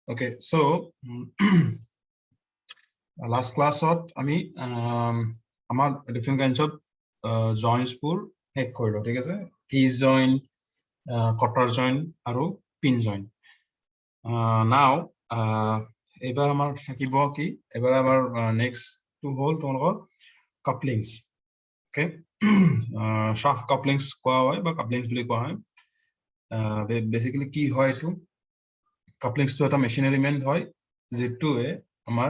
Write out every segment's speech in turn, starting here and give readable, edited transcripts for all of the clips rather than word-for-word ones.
Okay, so last class আমি আমাৰ different kinds of joints বোৰ শেষ কৰিলো ঠিক আছে keys joint quarter joint আৰু pin joint now এবাৰ আমাৰ থাকিব কি এবাৰ আমাৰ next to হ'ল তোমালোকৰ couplings okay shaft couplings কোৱা হয় বা couplings বুলি কোৱা হয় basically কি হয় এটো couplings to এটা machinery element হয় যেটোৱে আমাৰ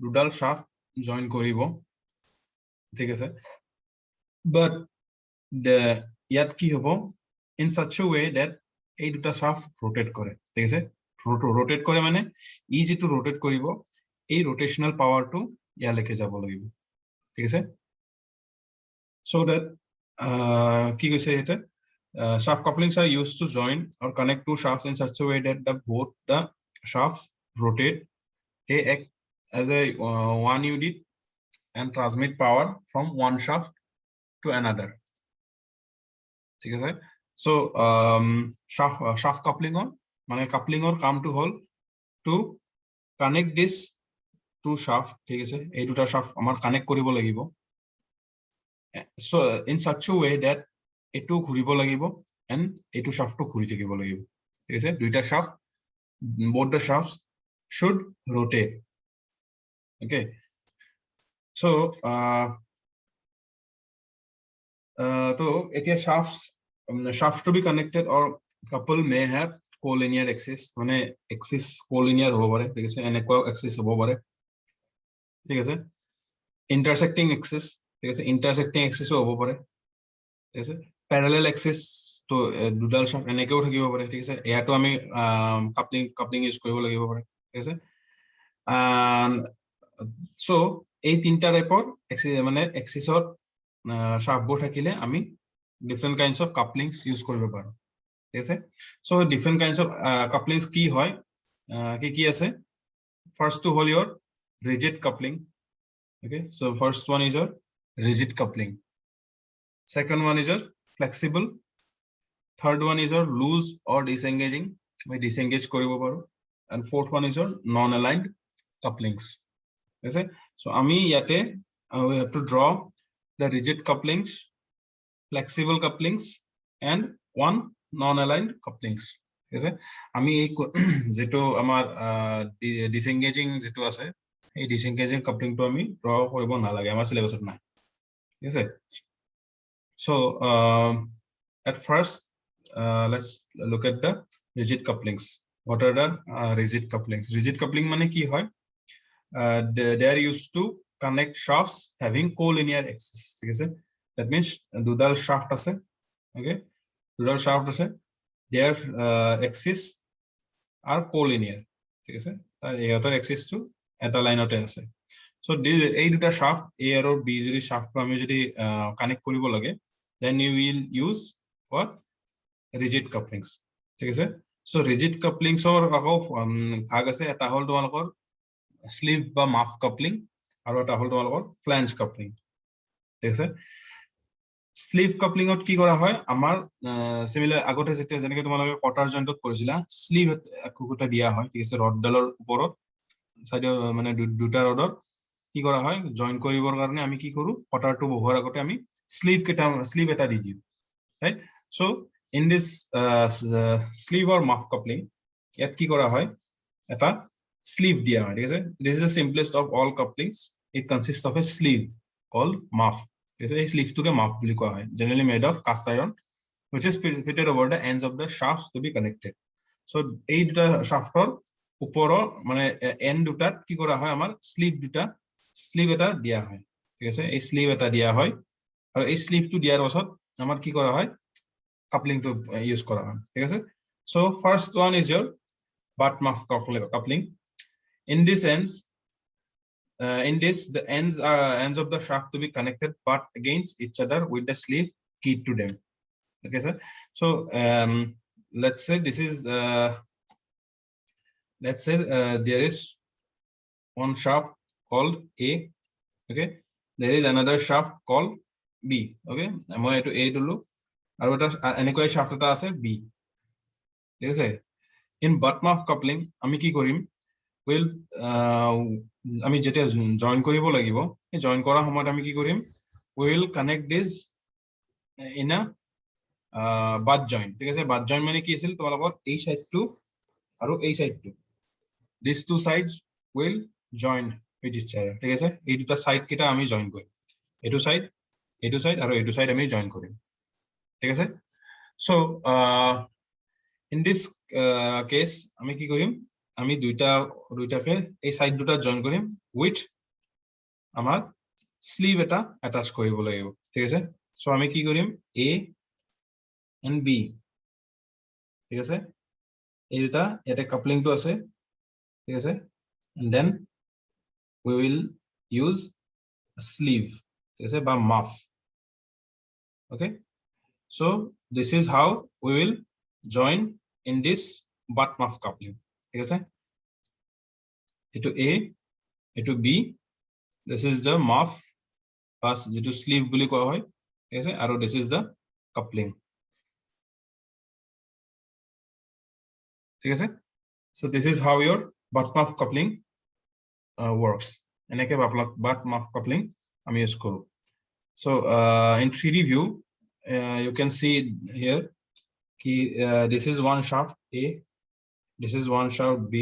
দুডাল shaft join কৰিব ঠিক আছে but the ইয়াত কি হ'ব in such a way that এই দুটা shaft rotate কৰে ঠিক আছে rotate কৰে মানে ই যেটো rotate কৰিব এই rotational power টো ইয়ালৈকে যাব লাগিব ঠিক আছে so that কি কৈছে এটা shaft couplings are used to join or connect two shafts in such a way that both the shafts rotate they act as a one unit and transmit power from one shaft to another ঠিক আছে so shaft coupling on মানে coupling or কামটো হল to connect this two shaft ঠিক আছে এই দুটা shaft আমাৰ connect কৰিব লাগিব so in such a way that এটো ঘুৰিব লাগিব and এটো shaft টো ঘুৰি থাকিব লাগিব ঠিক আছে দুইটা shaft both the shafts should rotate okay so so etia shafts to be connected or couple may have collinear axis মানে axis collinear হ'ব পাৰে ঠিক আছে এনেকুৱা axis হ'ব পাৰে ঠিক আছে intersecting axis ঠিক আছে intersecting axis হ'ব পাৰে ঠিক আছে parallel axis তো দুডাল shaft এনেকেও থাকিব পাৰে ঠিক আছে ইয়াতো আমি coupling ইউজ কৰিব লাগিব পাৰে ঠিক আছে so এই তিনটা টাইপৰ axis মানে axisত shaft বোৰ থাকিলে আমি different kinds of couplings use কৰিব পাৰো ঠিক আছে so different kinds of couplings কি হয় কি আছে first to hold your rigid coupling okay so first one is your rigid coupling second one is your flexible third one is your loose or disengaging we disengage কৰিব পাৰো and fourth one is your non aligned couplings okay so ami yate we have to draw the rigid couplings flexible couplings and one non aligned couplings okay ami ei jeto amar disengaging jeto ase ei disengaging coupling to ami draw koribo na lage amar syllabus ot nai okay so at first let's look at the rigid couplings what are the rigid coupling mane ki hoy they are used to connect shafts having collinear axis ঠিক আছে that means দুডাল shaft আছে okay দুডাল shaft আছে their axis are collinear ঠিক আছে তার ইহতৰ axis টো এটা লাইনতে আছে so এই দুটা shaft a আৰু b যদি shaft টো আমি যদি কানেক্ট কৰিব লাগে then you will use what rigid couplings ঠিক আছে so rigid couplings or আকৌ ভাগ আছে এটা হল তোমালোকৰ sleeve বা muff coupling আৰু এটা হল তোমালোকৰ flange coupling ঠিক আছে sleeve coupling ত কি কৰা হয় আমাৰ সিমিলাৰ আগতে যেতে যেনেকৈ তোমালোকে quarter joint ত কৰিছিলা sleeve একোটা দিয়া হয় ঠিক আছে ৰড ডালৰ ওপৰত সাইড মানে দুটা ৰডৰ কি কৰা হয় জয়েন কৰিবৰ কাৰণে আমি কি কৰো quarter টো বহুৱাৰ আগতে আমি sleeve এটা দি দিও right so in this sleeve or muff coupling ইয়াত কি কৰা হয় এটা sleeve দিয়া হয় ঠিক আছে this is the simplest of all couplings it consists of a sleeve called muff this is sleeve to ke muff বুলি কোৱা হয় generally made of cast iron which is fitted over the ends of the shafts to be connected so এই দুটা shaftৰ ওপৰৰ মানে end দুটাত কি কৰা হয় আমাৰ sleeve এটা দিয়া হয় ঠিক আছে এই sleeve এটা দিয়া হয় আৰু এই sleeve টো দিয়াৰ পাছত আমাৰ কি কৰা হয় coupling to use kora hoy thik ase so first one is your butt muff coupling in this the ends of the shaft to be connected but against each other with the sleeve keyed to them okay sir so let's say this is there is one shaft called a okay there is another shaft called b okay moi etu a dulu আৰু এটা এনেকৈ shaft এটা আছে b ঠিক আছে in butt mouth coupling আমি কি কৰিম will আমি যেতিয়া জয়েন কৰিব লাগিব এই জয়েন কৰা সময়ত আমি কি কৰিম will connect this in a butt joint ঠিক আছে butt joint মানে কি আছিল তোমালোকৰ এই সাইডটো আৰু এই সাইডটো these two sides will join with each other ঠিক আছে এই দুটা সাইড কিটা আমি জয়েন কৰিম এইটো সাইড আৰু এইটো সাইড আমি জয়েন কৰিম ঠিক আছে so in this case আমি কি কৰিম আমি দুইটাকে এই সাইড দুটা জয়েন কৰিম with আমাৰ স্লিভ এটা অ্যাটাচ কৰিব লাগিব ঠিক আছে সো আমি কি কৰিম a and b ঠিক আছে এই দুটা এটা কাপলিং তো আছে ঠিক আছে and then we will use a sleeve ঠিক আছে বা muff okay so this is how we will join in this butt muff coupling ঠিক আছে এটো a এটো b this is the muff plus যেটো sleeve বুলি কোৱা হয় ঠিক আছে আৰু this is the coupling ঠিক আছে so this is how your butt muff coupling works এনেকে butt muff coupling আমি ইউজ কৰো so in 3D view you can see here this is one shaft a this is one shaft b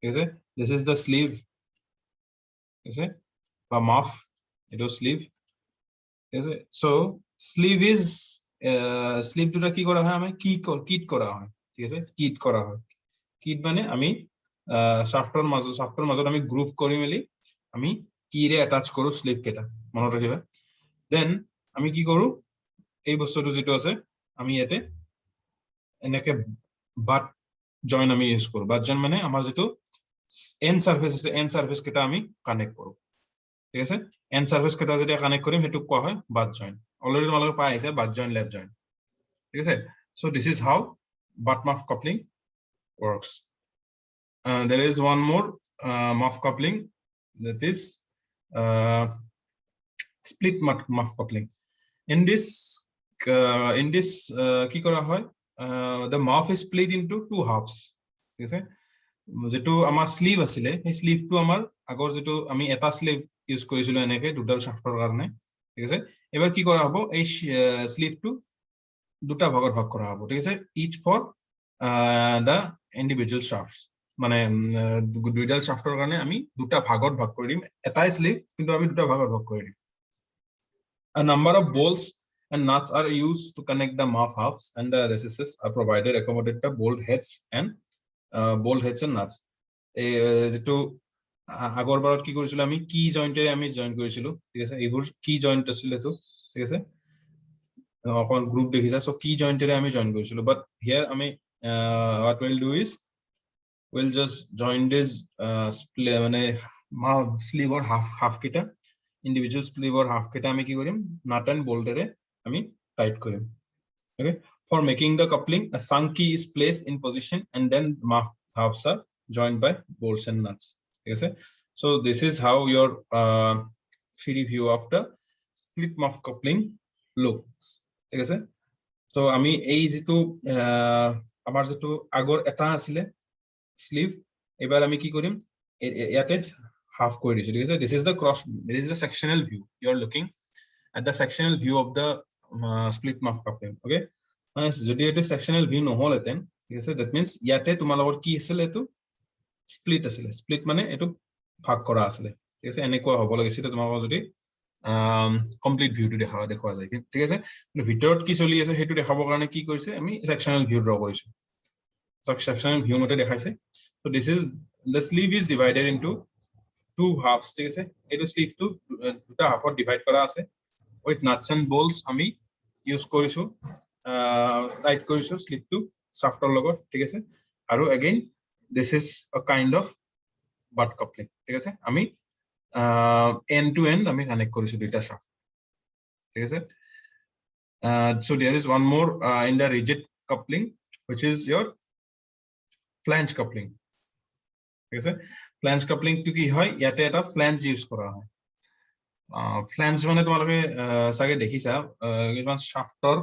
is it this is the sleeve is it বা muff it is sleeve is it so sleeve is sleeve দুটা কি করা হয় আমি kit করা হয় ঠিক আছে কিট করা হয় কিট মানে আমি শাফটৰ মাজত আমি গ্ৰুপ কৰি মেলি আমি কিৰে অ্যাটাচ কৰো স্লিভ কেটা মনত ৰাখিবা দেন আমি কি কৰো এই বস্তুটো যেটো আছে আমি ইয়াতে এনেকে বাট জয়েন আমি ইউজ কৰো বাট জয়েন মানে আমাৰ যেটো এন্ড সাৰফেস আছে এন্ড সাৰফেস কেটা আমি কানেক্ট কৰো ঠিক আছে এন্ড সাৰফেস কেটা যেটা কানেক্ট কৰিম হেতু কোৱা হয় বাট জয়েন অলৰেডি তোমালোকে পাই আছে বাট জয়েন লেফট জয়েন ঠিক আছে so this is how butt muff coupling works there is one more muff coupling that is split muff coupling in this কি কৰা হয় the muff is split into two halves ঠিক আছে যেটো আমাৰ sleeve আছিল এই স্লিভটো আমাৰ আগৰ যেটো আমি এটা স্লিভ ইউজ কৰিছিলো এনেকে দুডাল শাফটৰ কাৰণে ঠিক আছে এবাৰ কি কৰা হ'ব এই স্লিভটো দুটা ভাগত ভাগ কৰা হ'ব ঠিক আছে each for the individual shafts মানে দুইডাল শাফটৰ কাৰণে আমি দুটা ভাগত ভাগ কৰি দিম এটাই স্লিভ কিন্তু আমি দুটা ভাগত ভাগ কৰি দিম a number of bolts and nuts are used to connect the muff halves and the recesses are provided accommodate the bolt heads and nuts যেটো আগৰ বাৰত কি কৰিছিল আমি কি জয়েন্টে আমি জয়েন কৰিছিল ঠিক আছে এইবোৰ কি জয়েন্ট আছিল তো ঠিক আছে অকন গ্ৰুপ দেখিছা সো কি জয়েন্টে আমি জয়েন কৰিছিল বাট হিয়াৰ আমি what we'll do is we'll just join this মানে স্লিভৰ হাফ কিটা individual sleeve or half keta ami ki korim nut and bolt re ami tight korim okay for making the coupling a sunk key is placed in position and then halves are joined by bolts and nuts okay so this is how your 3D view of the split muff coupling looks okay so ami ei jitu amar jitu agor eta asile sleeve ebar ami ki korim yate half কৰি দিছো ঠিক আছে this is the cross this is the sectional view you are looking at the sectional view of the split muff coupling okay মানে যদি এটা sectional view নহলতেন ঠিক আছে that means ইয়াতে তোমালোকৰ কি আছিল এটো split আছিল split মানে এটো ভাগ কৰা আছিল ঠিক আছে এনেকুৱা হ'ব লাগিছিল তোমালোকৰ যদি কমপ্লিট ভিউটো দেখা যায় ঠিক আছে ভিতৰত কি চলি আছে হেতু দেখাবৰ কাৰণে কি কৰিছে আমি sectional view draw কৰিছো sectional view মতে দেখাইছে so this is the sleeve is divided into two halves ঠিক আছে এটো স্লিভ টু দুটা হাফত ডিভাইড কৰা আছে উইথ নাটস এন্ড bolts আমি ইউজ কৰিছো টাইট কৰিছো স্লিভ টু শাফটৰ লগত ঠিক আছে আৰু again this is a kind of butt coupling ঠিক আছে আমি end to end আমি কানেক্ট কৰিছো দুটা শাফট ঠিক আছে so there is one more in the rigid coupling which is your flange coupling ঠিক আছে ফ্ল্যাঞ্জ কাপলিং টু কি হয় ইয়াতে এটা ফ্ল্যাঞ্জ ইউজ কৰা হয় ফ্ল্যাঞ্জ মানে তোমালোকে সাগে দেখিছা কিমান শাফটৰ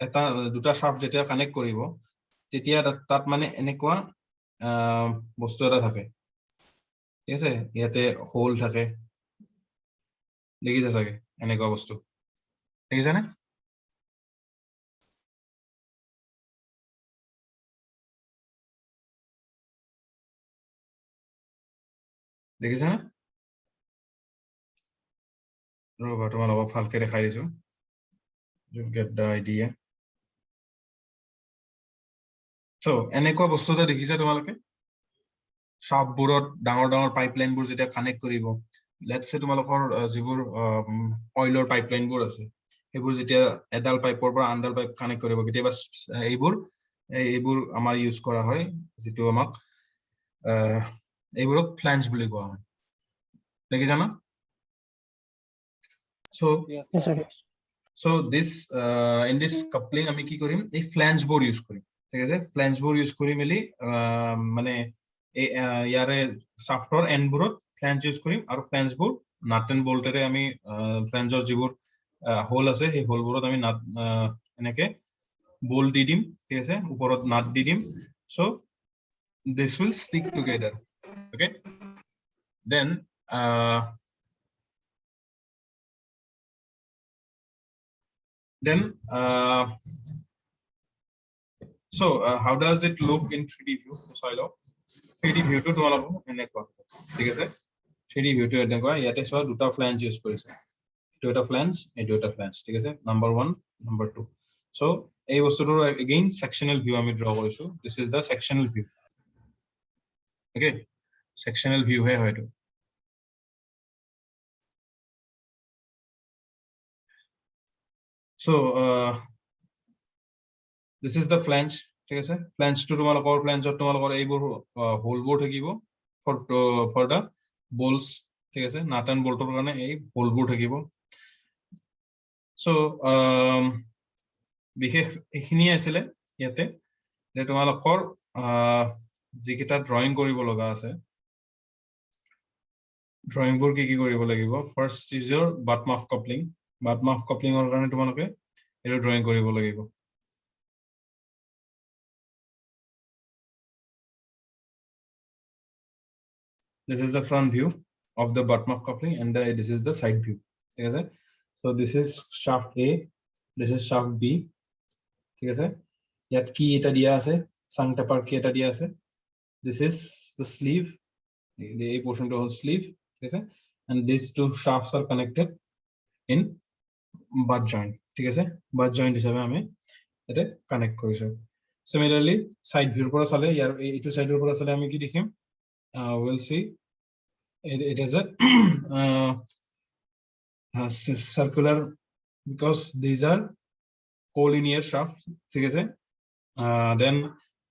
এটা দুটা শাফট যেতিয়া কানেক্ট কৰিব তেতিয়া তাত মানে এনেকুৱা বস্তু এটা থাকে ঠিক আছে ইয়াতে হোল থাকে দেখিছা চাগে এনেকুৱা বস্তু দেখিছা নে দেখিছা নে ৰবা তোমালোকক ভালকে দেখাই দিছো you get the idea so এনেকুৱা বস্তু এটা দেখিছা তোমালোকে শাফবোৰত ডাঙৰ ডাঙৰ পাইপলাইনবোৰ যেতিয়া কানেক্ট কৰিব লেটস সে তোমালোকৰ যিবোৰ অইলৰ পাইপলাইনবোৰ আছে সেইবোৰ যেতিয়া এডাল পাইপৰ পৰা আনডাল পাইপ কানেক্ট কৰিব কেতিয়াবা এইবোৰ আমাৰ ইউজ কৰা হয় যেটো আমাক এইবোৰক ফ্লেঞ্জ বুলি কোৱা হয় দেখিছা না so Yes, sir. so this in this coupling আমি কি কৰিম এই ফ্লেঞ্জ বোৰ ইউজ কৰিম ঠিক আছে ফ্লেঞ্জ বোৰ ইউজ কৰি মেলি মানে ইয়াৰে সাফটৰ এন্ডবোৰত ফ্লেঞ্জ ইউজ কৰিম আৰু ফ্লেঞ্জবোৰ নাট এন্ড বল্টেৰে আমি ফ্লেঞ্জৰ যিবোৰ হোল আছে সেই হোলবোৰত আমি নাট এনেকে বল দি দিম ঠিক আছে ওপৰত নাট দি দিম so this will stick together okay then so how does it look in 3D view so I love 3D view to তোমালোক এনেকুৱা ঠিক আছে 3D view to এনেকুৱা ইয়াতে সব দুটা ফ্লেঞ্জ ইউজ কৰিছে এটো এটা ফ্লেঞ্জ এটো এটা ফ্লেঞ্জ ঠিক আছে নাম্বাৰ 1 নাম্বাৰ 2 so এই বস্তুটোৰ again sectional view আমি draw কৰিছো this is the sectional view okay sectional view হে হয়তো so this is the flange ঠিক আছে flange to তোমালোকৰ flange ত তোমালোকৰ এইবোৰ হোলবোৰ থাকিব for the bolts ঠিক আছে নাট এন্ড বল্টৰ কাৰণে এই হোলবোৰ থাকিব so বিশেষ এখিনি আছিল ইয়াতে যে তোমালোকৰ যিকিটা ড্ৰয়িং কৰিব লগা আছে ড্ৰয়িং বোৰ কি কৰিব লাগিব first is your bottom of coupling ৰ কাৰণে তোমালোকে এটো ড্ৰয়িং কৰিব লাগিব this is the front view of the bottom of coupling and this is the side view ঠিক আছে so this is shaft A this is shaft B ঠিক আছে ইয়াত কি এটা দিয়া আছে সাং টেপাৰ কি এটা দিয়া আছে this is the sleeve the portion to whole sleeve ঠিক আছে and these two shafts are connected in butt joint ঠিক আছে butt joint হিচাপে আমি এটা কানেক্ট কৰিছো similarly side view পৰা চালে ইয়াৰ এইটো সাইডৰ পৰা চালে আমি কি দেখিম we'll see it is a circular because these are collinear shafts ঠিক আছে then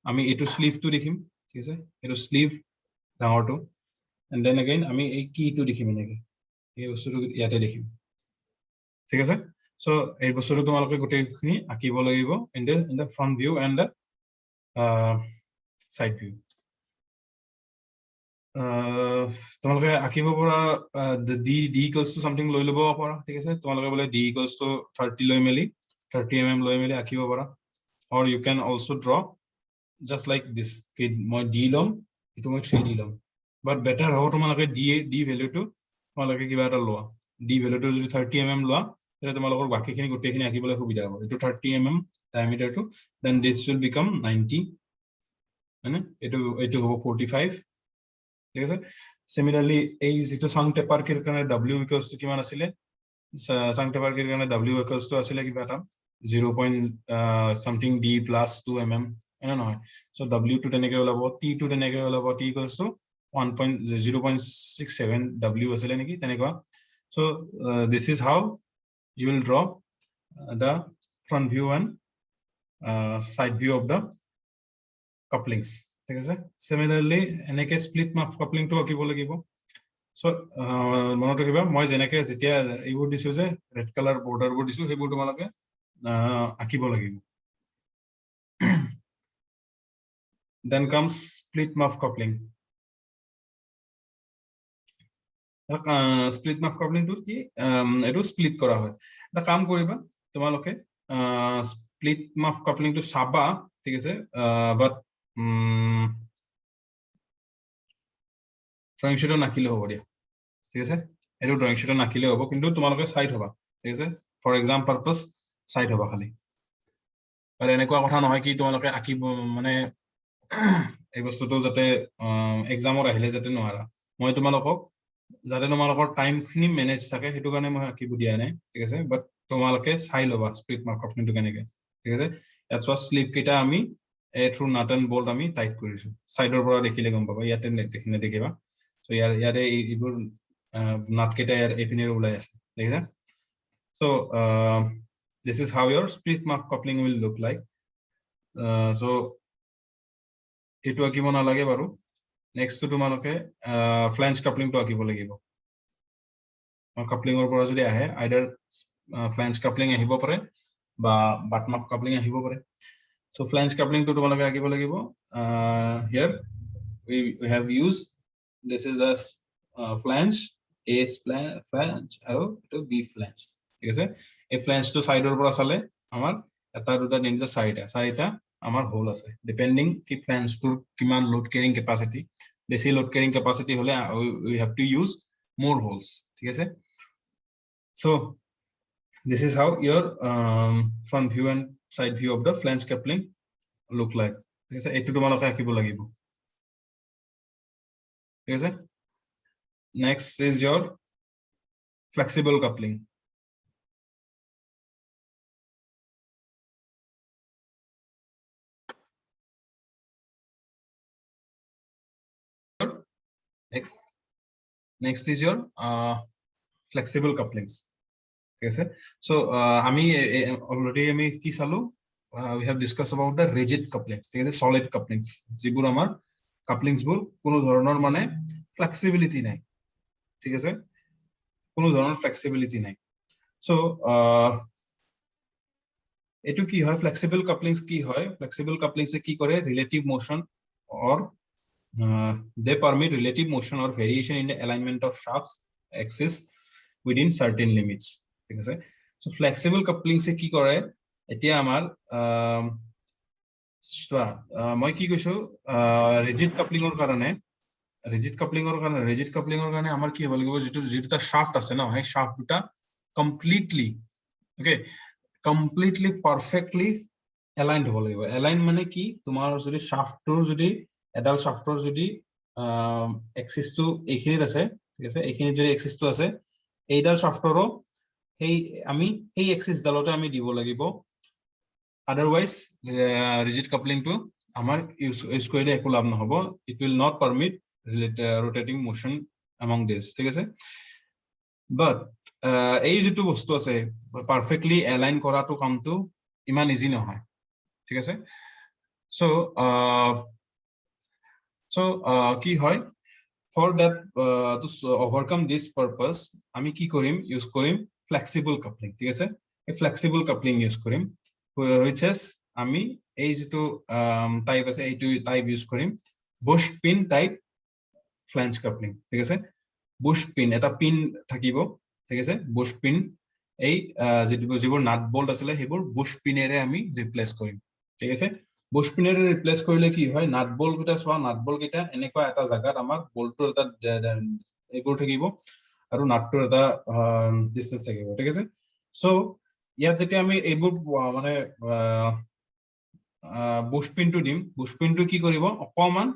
আমি এটো স্লিভ টু দেখিম ঠিক আছে এটো স্লিভ ডাঙৰটো and then again আমি এই কিটো দেখিম এনেকে এই বস্তুটো ইয়াতে দেখিম ঠিক আছে so এই বস্তুটো তোমালোকে গোটেইখিনি আঁকিব লাগিব in the front view and the side view তোমালোকে আঁকিব পৰা d equals to something লৈ লব পৰা ঠিক আছে তোমালোকে বলে d equals to 30 লৈ মেলি 30 mm লৈ মেলি আঁকিব পৰা or you can also draw just like this মই d লম এটো মই 3d লম but better how তোমালোকে d value to তোমালোকে কিবা এটা লোৱা d value to যদি 30 mm লোৱা তেতিয়া তোমালোকৰ বাকিখিনি গোটেইখিনি আঁকিবলৈ সুবিধা হ'ব এটো 30 mm diameter to then this will become 90 মানে এটো হ'ব 45 ঠিক আছে similarly এই যেটো সাং টেপাৰ কিৰ কাৰণে w equals to কিমান আছিল সাং টেপাৰ কিৰ কাৰণে w equals to আছিল কিবা এটা 0. something d plus 2 mm এনে নহয় so w to তেনেকে ওলাব t to তেনেকে ওলাব t equals to 0.67 w আছিল নেকি তেনেকুৱা so this is how you will draw the front view and side view of the couplings ঠিক আছে similarly এনেকে split map coupling to আঁকিব লাগিব so মনত ৰাখিবা মই যেনেকে যেতিয়া এইবোৰ দিছো যে ৰেড কালাৰ বৰ্ডাৰ বোৰ দিছো সেইবোৰ তোমালোকে আঁকিব লাগিব then comes split map coupling split map coupling to কি এটো স্প্লিট কৰা হয় এটা কাম কৰিবা তোমালোকে split map coupling to চাবা ঠিক আছে বাট ড্ৰয়িং শ্বীটত নাকিলে হ'ব দিয়া ঠিক আছে এটো ড্ৰয়িং শ্বীটত নাকিলে হ'ব কিন্তু তোমালোকে সাইড হবা ঠিক আছে ফৰ এক্সাম পাৰপাস সাইড হবা খালি আৰু এনেকুৱা কথা নহয় কি তোমালোকে আকিব মানে এই বস্তুটো যাতে এক্সামত আহিলে যাতে নোৱাৰা মই তোমালোকক যাতে তোমালোকৰ টাইম খিনি মেনেজ থাকে হেতু কাৰণে মই আকিব দিয়া নাই ঠিক আছে বাট তোমালোকে চাই লবা স্প্লিট মাৰ্ক অফ কিন্তু কেনেকে ঠিক আছে ইয়াত সব স্লিপ কেটা আমি থ্ৰু নাট এন্ড বোল্ট আমি টাইট কৰিছো সাইডৰ পৰা দেখিলে গম পাবা ইয়াতে দেখিলে দেখিবা সো ইয়াৰে এইবোৰ নাট কেটা ইয়াৰ এপিনে ওলাই আছে দেখিছা so this is how your split mark coupling will look like so এটো আকিব না লাগে বাৰু নেক্সট টু তোমালোকে ফ্লেঞ্জ কাপলিং টো আকিব লাগিব কাপলিংৰ পৰা যদি আহে আইদাৰ ফ্লেঞ্জ কাপলিং আহিব পাৰে বা বাটমাপ কাপলিং আহিব পাৰে সো ফ্লেঞ্জ কাপলিং টো তোমালোকে আকিব লাগিব here we have used this is a flange a flange আৰু to b flange ঠিক আছে এই ফ্লেঞ্জ টো সাইডৰ পৰা চালে আমাৰ এটা দুটা তিনিটা চাৰিটা আমাৰ হোল আছে ডিপেন্ডিং কি ফ্লেঞ্জ টোৰ কিমান লোড কেৰিং ক্যাপাসিটি বেছি লোড কেৰিং ক্যাপাসিটি হলে we have to use more holes ঠিক আছে so this is how your front view and side view of the flange coupling look like ঠিক আছে এটো তোমালোকে আকিব লাগিব ঠিক আছে next is your flexible coupling next is your flexible couplings ঠিক আছে so আমি already আমি কি চালো we have discussed about the rigid couplings ঠিক আছে solid couplings যিবোৰ আমাৰ couplings বোৰ কোনো ধৰণৰ মানে flexibility নাই ঠিক আছে কোনো ধৰণৰ flexibility নাই so এটো কি হয় flexible couplings কি হয় flexible couplings এ কি কৰে relative motion or they permit relative motion or variation in the alignment of shafts axis within certain limits ঠিক আছে so flexible couplings এ কি কৰে এতিয়া আমাৰ মই কি কৈছো rigid coupling ৰ কাৰণে rigid coupling ৰ কাৰণে আমাৰ কি হ'ব লাগিব যেটা shaft আছে ন সেই shaft দুটা completely okay completely perfectly aligned হ'ব লাগিব align মানে কি তোমাৰ যদি shaft টোৰ যদি এডাল শাফ্টৰ যদি এক্সিস টো এইখিনিত আছে ঠিক আছে এইখিনিত যদি এক্সিস টো আছে এইডাল শাফ্টৰো এই আমি এই এক্সিস ডালতে আমি দিব লাগিব otherwise rigid coupling to আমাৰ ইউজ কৰিলে একো লাভ নহব it will not permit rotating motion among this ঠিক আছে but এই যেটো বস্তু আছে perfectly align কৰাটো কামটো ইমান ইজি নহয় ঠিক আছে so কি হয় for that to overcome this purpose আমি কি কৰিম ইউজ কৰিম flexible coupling ঠিক আছে এই flexible coupling ইউজ কৰিম which is আমি এই যেটো টাইপ আছে এইটো টাইপ ইউজ কৰিম bush pin type flange coupling ঠিক আছে bush pin এটা পিন থাকিব ঠিক আছে bush pin এই যিবোৰ নাট বোল্ট আছে হেবোৰ bush pin এৰে আমি ৰিপ্লেস কৰিম ঠিক আছে bush pin এৰে ৰিপ্লেস কৰিলে কি হয় নাট বোল্ট গটা সোৱা নাট বোল্ট গটা এনেকুৱা এটা জাগাত আমাৰ বোল্টৰ এটা এইবোৰ থাকিব আৰু নাটটোৰ এটা ডিসটেন্স থাকিব ঠিক আছে সো ইয়াত যেতিয়া আমি এইবোৰ মানে bush pin টো দিম bush pin টো কি কৰিব অকমান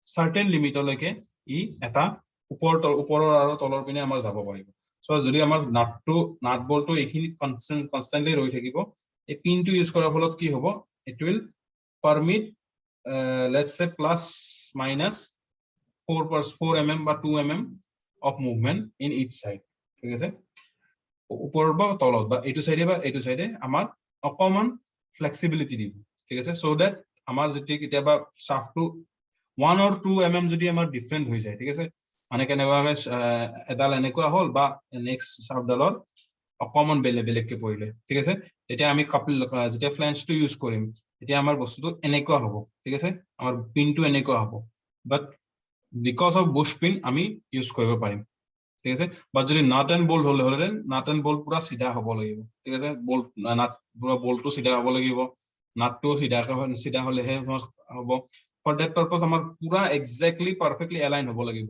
certain লিমিটলৈকে ই এটা ওপৰৰ আৰু তলৰ পিনে আমাৰ যাব পাৰিব সো যদি আমাৰ নাট বোল্টটো এইখিনি কনস্ট্যান্টলি ৰৈ থাকিব এই পিন টো ইউজ কৰাৰ ফলত কি হ'ব it will permit let's say plus minus 4 mm বা 2 mm of movement in each side ঠিক আছে ওপৰ বা তলত বা এইটো সাইডে আমাৰ অকমান ফ্লেক্সিবিলিটি দিব ঠিক আছে so that আমাৰ যেতি কিটাবা shaft টো 1 or 2 mm যদি আমাৰ ডিফাৰেন্ট হৈ যায় ঠিক আছে মানে কেনেবাকে এডাল এনেকুৱা হল বা নেক্সট shaft ডালৰ অকমান বেলেগকে পৰিলে ঠিক আছে তেতিয়া আমি কাপল যেতিয়া ফ্লেঞ্জ টো ইউজ কৰিম এতিয়া আমাৰ বস্তুটো এনেকুৱা হ'ব ঠিক আছে আমাৰ পিন টো এনেকুৱা হ'ব বাট because of bush pin আমি ইউজ কৰিব পাৰিম ঠিক আছে বাট যদি নাট এন্ড বোল্ট হলে নাট এন্ড বোল্ট পুৰা সিধা হ'ব লাগিব ঠিক আছে বোল্ট নাট পুৰা বোল্টটো সিধা হ'ব লাগিব নাটটো সিধা হলেহে হ'ব ফৰ দ্যাট পাৰপাস আমাৰ পুৰা এক্স্যাক্টলি পাৰফেক্টলি এলাইন হ'ব লাগিব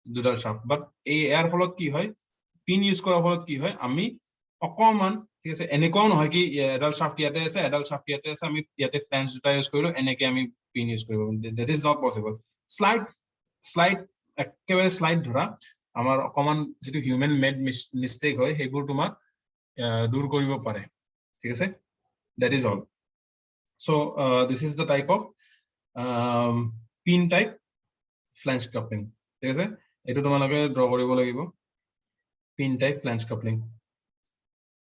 দুটাৰ শাফ্ট বাট এই ইয়াৰ ফলত কি হয় পিন ইউজ কৰাৰ ফলত কি হয় আমি অকমান ঠিক আছে এনেকুৱাও নহয় কি এডাল শাফ্ট ইয়াতে আছে এডাল শাফ্ট ইয়াতে আছে আমি ইয়াতে ফ্লেঞ্জ দুটা ইউজ কৰিলো এনেকে আমি পিন ইউজ কৰিব that is not possible slide একেবাৰে স্লাইড ধৰা আমাৰ অকমান যেটো হিউম্যান মেড মিস্টেক হয় সেইবোৰ তোমাক দূৰ কৰিব পাৰে ঠিক আছে that is all so this is the type of pin type flange coupling ঠিক আছে এটো তোমালোকে ড্ৰ কৰিব লাগিব pin type flange coupling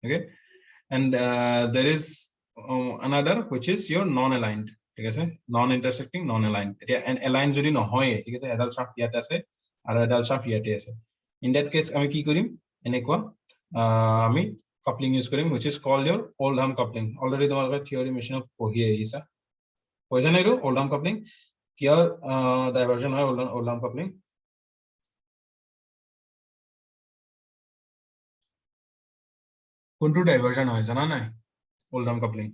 okay and there is another which is your non aligned ঠিক আছে non intersecting non aligned এটা align যদি নহয় ঠিক আছে এডাল শাফ্ট ইয়াতে আছে আৰু এডাল শাফ্ট ইয়াতে আছে in that case আমি কি কৰিম এনেকুৱা আমি coupling use Karim which is called your Oldham coupling already তোমালোকে theory machine of পঢ়ি আহিছা পঢ়িছা নাই Oldham coupling কিয় diversion হয় Oldham coupling কোনটো diversion হয় জানা নাই Oldham coupling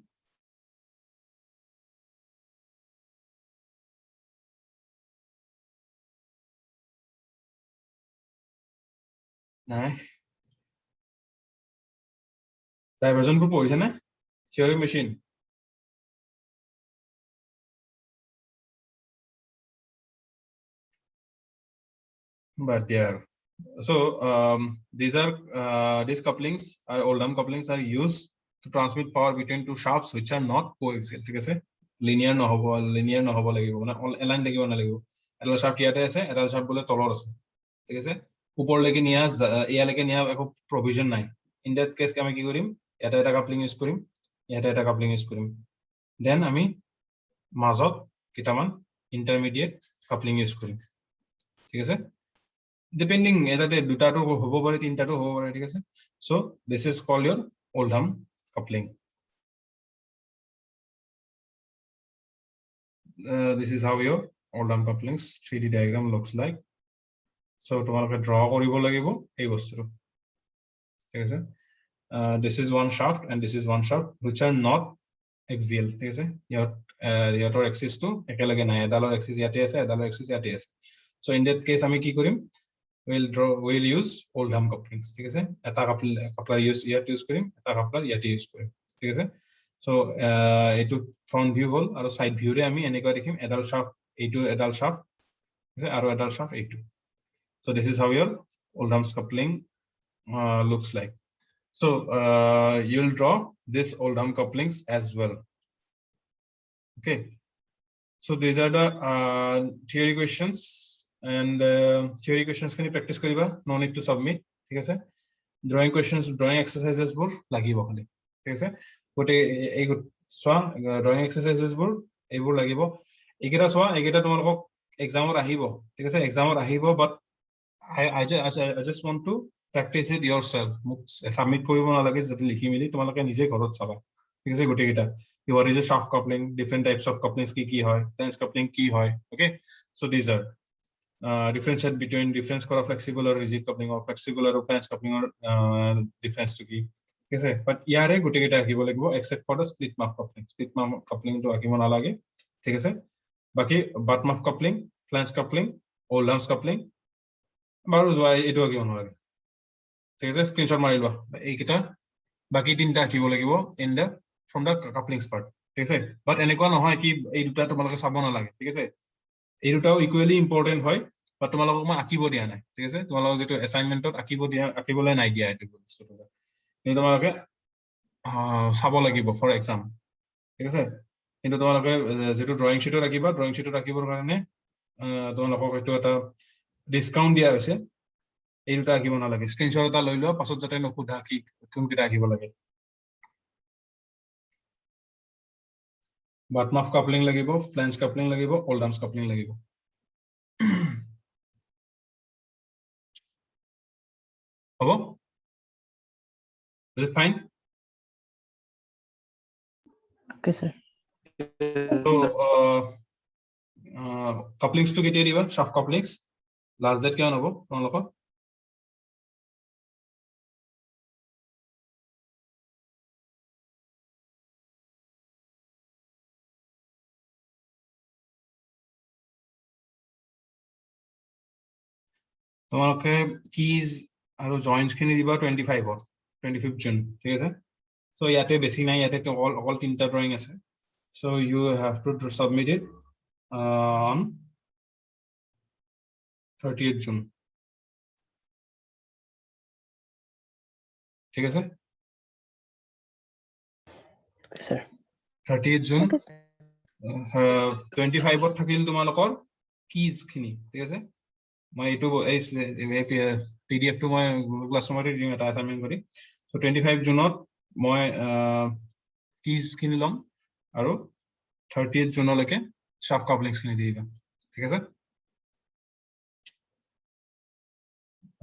নাই diversion বোৰ পঢ়িছা নে theory machine but yeah so these couplings are Oldham couplings are used to transmit power between two shafts which are not coaxial ঠিক আছে linear নহব লাগিব মানে align লাগিব না লাগিব এডাল শাফ্ট ইয়াতে আছে এডাল শাফ্ট বলে তলৰ আছে ঠিক আছে উপৰলৈকে নিয়া ইয়ালৈকে নিয়া একো provision নাই in that case আমি কি কৰিম এটা এটা coupling ইউজ কৰিম এটা এটা coupling ইউজ কৰিম then আমি মাজত কিটামান intermediate coupling ইউজ কৰিম ঠিক আছে depending এটাতে দুটাটো হ'ব পাৰে তিনটাটো হ'ব পাৰে ঠিক আছে so this is called your Oldham coupling this is how your Oldham couplings 3D diagram looks like so তোমালোকে draw কৰিব লাগিব এই বস্তুটো ঠিক আছে this is one shaft and this is one shaft which are not axial ঠিক আছে ইয়াৰ axis টো একেলগে নাই এডালৰ axis ইয়াতে আছে এডালৰ axis ইয়াতে আছে so in that case আমি কি কৰিম we'll use Oldham couplings ঠিক আছে এটা coupler ইয়াতে ইউজ কৰিম এটা coupler ইয়াতে ইউজ কৰিম ঠিক আছে so এটো front view হল আৰু side view ৰে আমি এনেকুৱা দেখিম এডাল shaft এইটো এডাল shaft ঠিক আছে আৰু এডাল shaft এইটো so this is how your Oldham's coupling looks like so you'll draw this Oldham couplings as well okay so these are the theory questions and theory questions kini practice kariba no need to submit ঠিক আছে drawing questions drawing exercises bur লাগিব খালি ঠিক আছে গটে এই সোয়া drawing exercises bur এইবোৰ লাগিব এইকেটা সোয়া এইকেটা তোমালোকক এক্সামত আহিব ঠিক আছে এক্সামত আহিব but I just want to practice it yourself মোক সাবমিট কৰিব নালাগে যেতে লিখি মিলি তোমালোকে নিজে ঘৰত চাবা ঠিক আছে গটে কিটা what is a shaft coupling different types of couplings কি হয় flange coupling কি হয় okay so these are difference between difference kora flexible or rigid coupling or flexible or flange coupling or difference to ki ঠিক আছে but ইয়ারে গটে কিটা আহিব লাগিব except for the split muff coupling to আহিব না লাগে ঠিক আছে বাকি butt muff coupling flange coupling Oldham's coupling বাৰু জয় এটো আহিব না লাগে ঠিক আছে স্ক্ৰিনশট মাৰি লোৱা এই কিটা বাকি তিনটা আহিব লাগিব in the from the couplings part ঠিক আছে but এনেকুৱা নহয় কি এই দুটা তোমালোকে চাব না লাগে ঠিক আছে এই দুটাও ইকুয়ালি ইম্পর্টেন্ট হয় বাট তোমালোকক মই আকিব দিয়া নাই ঠিক আছে তোমালোকক যেটো অ্যাসাইনমেন্টত আকিবলৈ নাই দিয়া এটো বস্তুটো কিন্তু তোমালোকে চাব লাগিব ফৰ এক্সাম ঠিক আছে কিন্তু তোমালোকে যেটো ড্ৰয়িং শিটত ৰাখিবা ড্ৰয়িং শিটত ৰাখিবৰ কাৰণে তোমালোকক এটো এটা ডিসকাউন্ট দিয়া হৈছে এই দুটা আকিব না লাগে স্ক্রিনশট এটা লৈ লোৱা পাছত যাতে নখুধা কি কোন কিটা আকিব লাগে butt muff coupling লাগিব flange coupling লাগিব Oldham's coupling লাগিব হবো is it fine okay sir so couplings to কেতিয়া দিবা shaft couplings last date কিমান হ'ব তোমালোকৰ তোমালোকে keys আৰু joins খিনি দিবা 25 25th June ঠিক আছে so ইয়াতে বেছি নাই ইয়াতে অকল তিনটা ড্ৰয়িং আছে so you have to submit it on 30th June ঠিক আছে sir 30th June Okay, sir. 25 থাকিল তোমালোকৰ keys খিনি ঠিক আছে মই এইটো এই PDF টো মই Google Classroom-ত দিম এটা assignment কৰি so 25 জুনত মই keys খিনি লম আৰু 30th জুনলৈকে shaft couplings খিনি দি দিম ঠিক আছে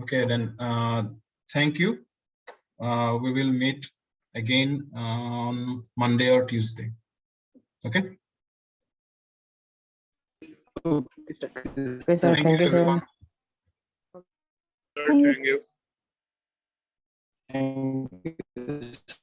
okay then thank you we will meet again on Monday or Tuesday okay okay sir thank you sir everyone. Thank you. Thank you. thank you sir.